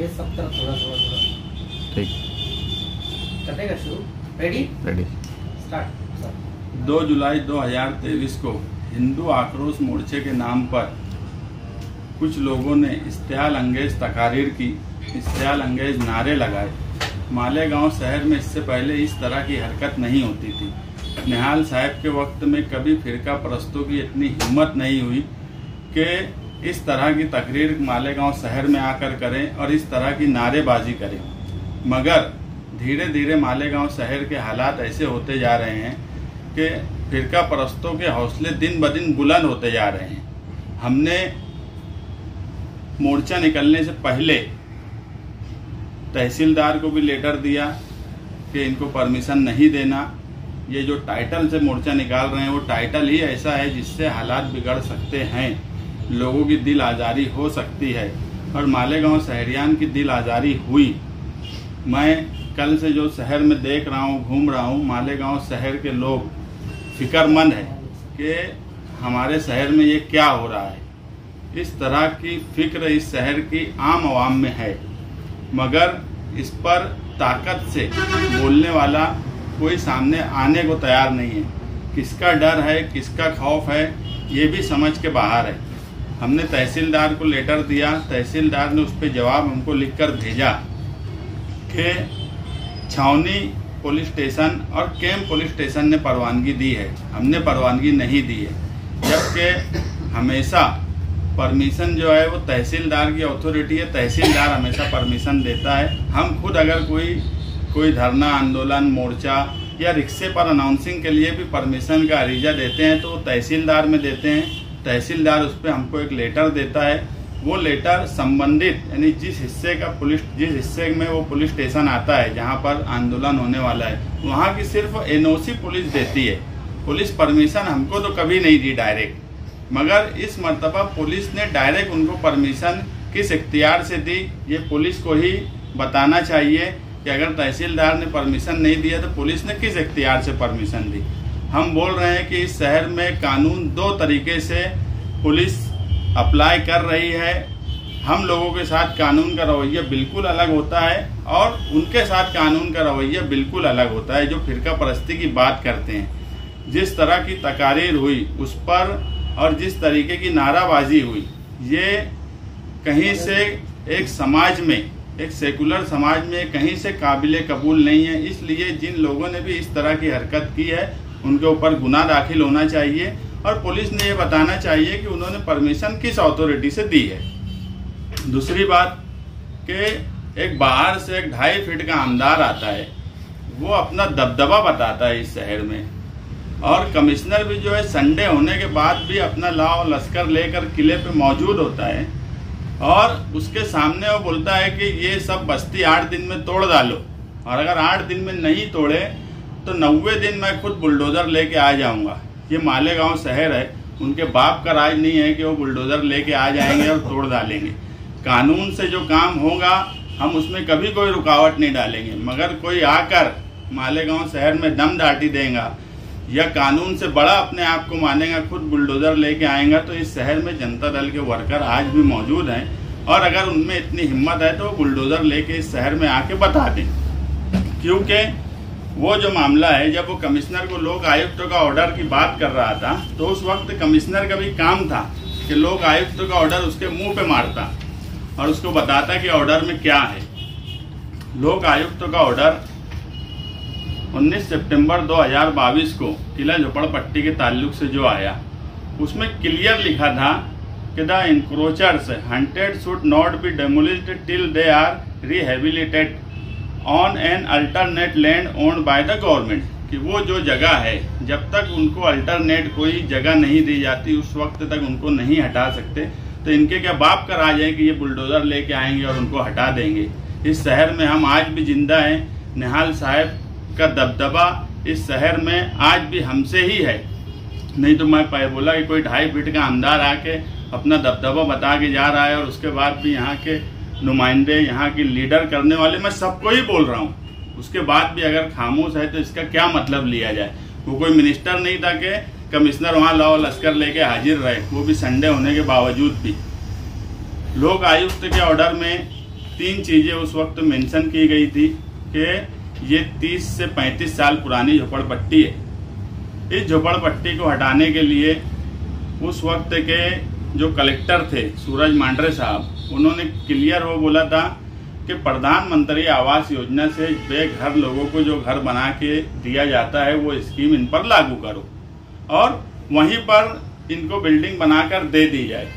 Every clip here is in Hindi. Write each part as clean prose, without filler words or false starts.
ये सब तरफ थोड़ा थोड़ा थोड़ा। ठीक, करेगा शुरू। Ready ready start sir. 2 जुलाई 2023 को हिंदू आक्रोश मोर्चे के नाम पर कुछ लोगों ने इश्तियाल अंगेज तकारीर की, इश्तियाल अंगेज नारे लगाए। मालेगांव शहर में इससे पहले इस तरह की हरकत नहीं होती थी। निहाल साहब के वक्त में कभी फिरका परस्तों की इतनी हिम्मत नहीं हुई कि इस तरह की तकरीर मालेगांव शहर में आकर करें और इस तरह की नारेबाजी करें। मगर धीरे धीरे मालेगांव शहर के हालात ऐसे होते जा रहे हैं कि फिरका परस्तों के हौसले दिन ब दिन बुलंद होते जा रहे हैं। हमने मोर्चा निकलने से पहले तहसीलदार को भी लेटर दिया कि इनको परमिशन नहीं देना। ये जो टाइटल से मोर्चा निकाल रहे हैं वो टाइटल ही ऐसा है जिससे हालात बिगड़ सकते हैं, लोगों की दिल आज़ारी हो सकती है और मालेगांव शहरियान की दिल आज़ारी हुई। मैं कल से जो शहर में देख रहा हूँ, घूम रहा हूँ, मालेगांव शहर के लोग फिक्रमंद है कि हमारे शहर में ये क्या हो रहा है। इस तरह की फिक्र इस शहर की आम आवाम में है, मगर इस पर ताकत से बोलने वाला कोई सामने आने को तैयार नहीं है। किसका डर है, किसका खौफ है, ये भी समझ के बाहर है। हमने तहसीलदार को लेटर दिया, तहसीलदार ने उस पर जवाब हमको लिखकर भेजा कि छावनी पुलिस स्टेशन और कैंप पुलिस स्टेशन ने परवानगी दी है, हमने परवानगी नहीं दी है। जबकि हमेशा परमिशन जो है वो तहसीलदार की अथॉरिटी है, तहसीलदार हमेशा परमिशन देता है। हम खुद अगर कोई धरना, आंदोलन, मोर्चा या रिक्शे पर अनाउंसिंग के लिए भी परमिशन का अरीजा देते हैं तो वो तहसीलदार में देते हैं। तहसीलदार उस पर हमको एक लेटर देता है। वो लेटर संबंधित यानी जिस हिस्से में वो पुलिस स्टेशन आता है जहाँ पर आंदोलन होने वाला है, वहाँ की सिर्फ एनओसी पुलिस देती है। पुलिस परमिशन हमको तो कभी नहीं दी डायरेक्ट, मगर इस मर्तबा पुलिस ने डायरेक्ट उनको परमिशन किस इख्तियार से दी, ये पुलिस को ही बताना चाहिए कि अगर तहसीलदार ने परमिशन नहीं दिया तो पुलिस ने किस इख्तियार से परमिशन दी। हम बोल रहे हैं कि इस शहर में कानून 2 तरीके से पुलिस अप्लाई कर रही है। हम लोगों के साथ कानून का रवैया बिल्कुल अलग होता है और उनके साथ कानून का रवैया बिल्कुल अलग होता है जो फिरका परस्ती की बात करते हैं। जिस तरह की तकारीर हुई उस पर और जिस तरीके की नाराबाजी हुई, ये कहीं से एक समाज में, एक सेकुलर समाज में कहीं से काबिले कबूल नहीं है। इसलिए जिन लोगों ने भी इस तरह की हरकत की है उनके ऊपर गुनाह दाखिल होना चाहिए और पुलिस ने ये बताना चाहिए कि उन्होंने परमिशन किस अथॉरिटी से दी है। दूसरी बात कि एक बाहर से एक 2.5 फीट का आमदार आता है, वो अपना दबदबा बताता है इस शहर में, और कमिश्नर भी जो है संडे होने के बाद भी अपना लाव लश्कर लेकर किले पे मौजूद होता है और उसके सामने वो बोलता है कि ये सब बस्ती 8 दिन में तोड़ डालो, और अगर 8 दिन में नहीं तोड़े तो 90 दिन मैं खुद बुलडोजर लेके आ जाऊंगा। ये मालेगांव शहर है, उनके बाप का राज नहीं है कि वो बुलडोजर लेके आ जाएंगे और तोड़ डालेंगे। कानून से जो काम होगा हम उसमें कभी कोई रुकावट नहीं डालेंगे, मगर कोई आकर मालेगांव शहर में दम दाटी देगा या कानून से बड़ा अपने आप को मानेगा, खुद बुलडोजर लेके आएगा, तो इस शहर में जनता दल के वर्कर आज भी मौजूद हैं और अगर उनमें इतनी हिम्मत है तो वो बुलडोजर लेके इस शहर में आके बता दें। क्योंकि वो जो मामला है, जब वो कमिश्नर को लोक आयुक्तों का ऑर्डर की बात कर रहा था तो उस वक्त कमिश्नर का भी काम था कि लोक आयुक्तों का ऑर्डर उसके मुंह पे मारता और उसको बताता कि ऑर्डर में क्या है। लोक आयुक्तों का ऑर्डर 19 सितंबर 2022 को किला झोपड़पट्टी के ताल्लुक से जो आया, उसमें क्लियर लिखा था कि the encroachers hunted should not be demolished till they are rehabilitated on an alternate land owned by the government, कि वो जो जगह है जब तक उनको अल्टरनेट कोई जगह नहीं दी जाती उस वक्त तक उनको नहीं हटा सकते। तो इनके क्या बाप का राज है कि ये बुलडोजर लेके आएंगे और उनको हटा देंगे। इस शहर में हम आज भी जिंदा हैं। निहाल साहब का दबदबा इस शहर में आज भी हमसे ही है। नहीं तो मैं बोला कि कोई 2.5 फीट का आमदार आके अपना दबदबा बता के जा रहा है और उसके बाद भी यहाँ के नुमाइंदे, यहाँ की लीडर करने वाले, मैं सबको ही बोल रहा हूँ, उसके बाद भी अगर खामोश है तो इसका क्या मतलब लिया जाए। वो कोई मिनिस्टर नहीं था कि कमिश्नर वहाँ लाओ लश्कर लेके हाजिर रहे, वो भी संडे होने के बावजूद भी। लोक आयुक्त के ऑर्डर में 3 चीजें उस वक्त मेंशन की गई थी कि ये 30 से 35 साल पुरानी झोपड़पट्टी है। इस झोपड़पट्टी को हटाने के लिए उस वक्त के जो कलेक्टर थे सूरज मांडरे साहब, उन्होंने क्लियर वो बोला था कि प्रधानमंत्री आवास योजना से बेघर लोगों को जो घर बना के दिया जाता है वो स्कीम इन पर लागू करो और वहीं पर इनको बिल्डिंग बनाकर दे दी जाए।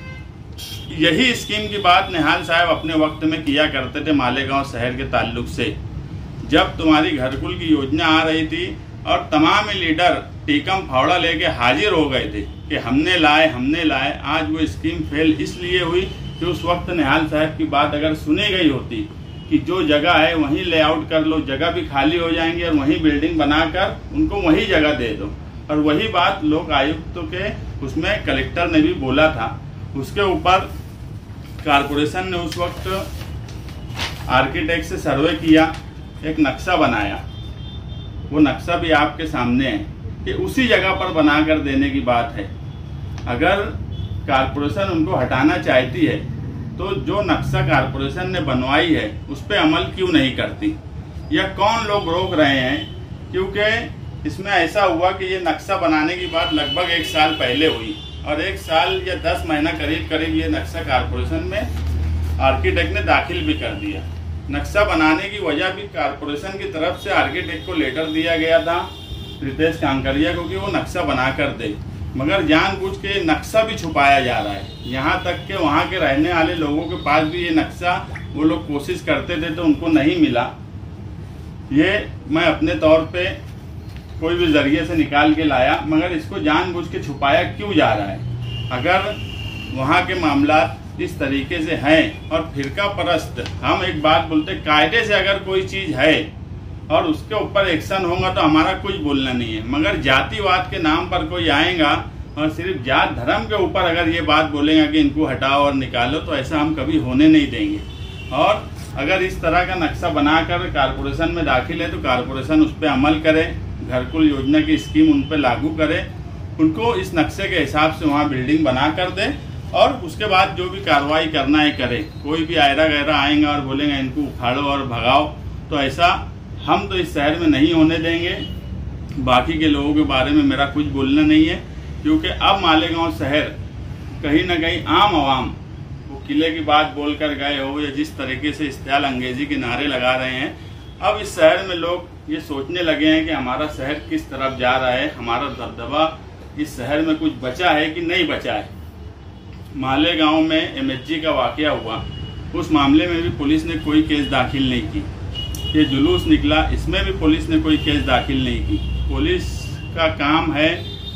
यही स्कीम की बात निहाल साहब अपने वक्त में किया करते थे मालेगांव शहर के ताल्लुक से। जब तुम्हारी घरकुल की योजना आ रही थी और तमाम लीडर टीकम फावड़ा लेके हाजिर हो गए थे कि हमने लाए, आज वो स्कीम फेल इसलिए हुई कि उस वक्त निहाल साहब की बात अगर सुनी गई होती कि जो जगह है वहीं लेआउट कर लो, जगह भी खाली हो जाएंगी और वहीं बिल्डिंग बनाकर उनको वही जगह दे दो। और वही बात लोक आयुक्त के उसमें कलेक्टर ने भी बोला था। उसके ऊपर कारपोरेशन ने उस वक्त आर्किटेक्ट से सर्वे किया, एक नक्शा बनाया। वो नक्शा भी आपके सामने है कि उसी जगह पर बनाकर देने की बात है। अगर कारपोरेशन उनको हटाना चाहती है तो जो नक्शा कारपोरेशन ने बनवाई है उस पर अमल क्यों नहीं करती, या कौन लोग रोक रहे हैं? क्योंकि इसमें ऐसा हुआ कि ये नक्शा बनाने की बात लगभग 1 साल पहले हुई और 1 साल या 10 महीना करीब ये नक्शा कारपोरेशन में आर्किटेक्ट ने दाखिल भी कर दिया। नक्शा बनाने की वजह भी कारपोरेशन की तरफ से आर्किटेक्ट को लेटर दिया गया था रितेश कांकरिया को कि वो नक्शा बना कर दे, मगर जानबूझ के नक्शा भी छुपाया जा रहा है। यहाँ तक कि वहाँ के रहने वाले लोगों के पास भी ये नक्शा वो लोग कोशिश करते थे तो उनको नहीं मिला। ये मैं अपने तौर पे कोई भी जरिए से निकाल के लाया, मगर इसको जानबूझ के छुपाया क्यों जा रहा है? अगर वहाँ के मामला इस तरीके से हैं और फिरका परस्त, हम एक बात बोलते, कायदे से अगर कोई चीज़ है और उसके ऊपर एक्शन होगा तो हमारा कुछ बोलना नहीं है, मगर जातिवाद के नाम पर कोई आएगा और सिर्फ जात धर्म के ऊपर अगर ये बात बोलेगा कि इनको हटाओ और निकालो, तो ऐसा हम कभी होने नहीं देंगे। और अगर इस तरह का नक्शा बनाकर कारपोरेशन में दाखिल है तो कारपोरेशन उस पर अमल करे, घरकुल योजना की स्कीम उन पर लागू करे, उनको इस नक्शे के हिसाब से वहाँ बिल्डिंग बना कर दे और उसके बाद जो भी कार्रवाई करना है करे। कोई भी आयरा गहरा आएगा और बोलेगा इनको उखाड़ो और भगाओ, तो ऐसा हम तो इस शहर में नहीं होने देंगे। बाकी के लोगों के बारे में मेरा कुछ बोलना नहीं है, क्योंकि अब मालेगांव शहर कहीं ना कहीं आम आवाम वो किले की बात बोलकर गए हो या जिस तरीके से इस्तेमाल अंग्रेजी के नारे लगा रहे हैं, अब इस शहर में लोग ये सोचने लगे हैं कि हमारा शहर किस तरफ जा रहा है, हमारा दबदबा इस शहर में कुछ बचा है कि नहीं बचा है। मालेगांव में MSG का वाकया हुआ, उस मामले में भी पुलिस ने कोई केस दाखिल नहीं की। ये जुलूस निकला, इसमें भी पुलिस ने कोई केस दाखिल नहीं की। पुलिस का काम है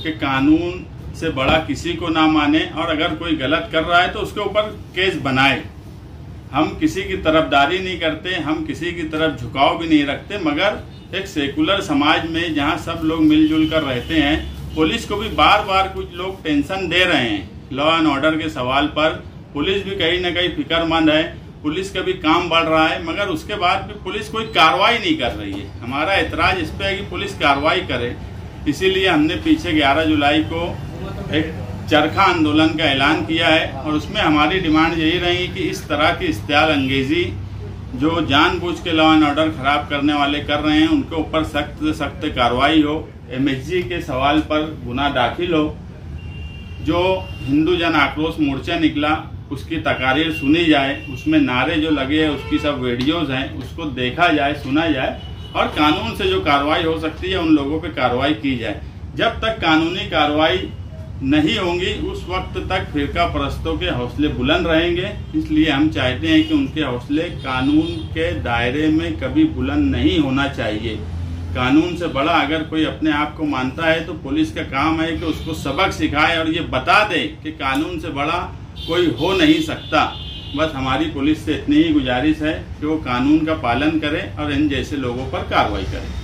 कि कानून से बड़ा किसी को ना माने और अगर कोई गलत कर रहा है तो उसके ऊपर केस बनाए। हम किसी की तरफदारी नहीं करते, हम किसी की तरफ झुकाव भी नहीं रखते, मगर एक सेकुलर समाज में जहाँ सब लोग मिलजुल कर रहते हैं, पुलिस को भी बार बार कुछ लोग टेंशन दे रहे हैं लॉ एंड ऑर्डर के सवाल पर। पुलिस भी कहीं ना कहीं फिक्रमंद है, पुलिस का भी काम बढ़ रहा है, मगर उसके बाद भी पुलिस कोई कार्रवाई नहीं कर रही है। हमारा एतराज इस पे है कि पुलिस कार्रवाई करे। इसीलिए हमने पीछे 11 जुलाई को एक चरखा आंदोलन का ऐलान किया है और उसमें हमारी डिमांड यही रहेगी कि इस तरह की इस्तेमाल अंगेजी जो जानबूझ के लॉ एंड ऑर्डर खराब करने वाले कर रहे हैं उनके ऊपर सख्त से सख्त कार्रवाई हो। MSG के सवाल पर गुनाह दाखिल हो। जो हिंदू जन आक्रोश मोर्चा निकला उसकी तकारीर सुनी जाए, उसमें नारे जो लगे हैं उसकी सब वीडियोज हैं, उसको देखा जाए, सुना जाए और कानून से जो कार्रवाई हो सकती है उन लोगों पे कार्रवाई की जाए। जब तक कानूनी कार्रवाई नहीं होंगी उस वक्त तक फिरका परस्तों के हौसले बुलंद रहेंगे। इसलिए हम चाहते हैं कि उनके हौसले कानून के दायरे में कभी बुलंद नहीं होना चाहिए। कानून से बड़ा अगर कोई अपने आप को मानता है तो पुलिस का काम है कि उसको सबक सिखाए और ये बता दे कि कानून से बड़ा कोई हो नहीं सकता। बस हमारी पुलिस से इतनी ही गुजारिश है कि वो कानून का पालन करे और इन जैसे लोगों पर कार्रवाई करे।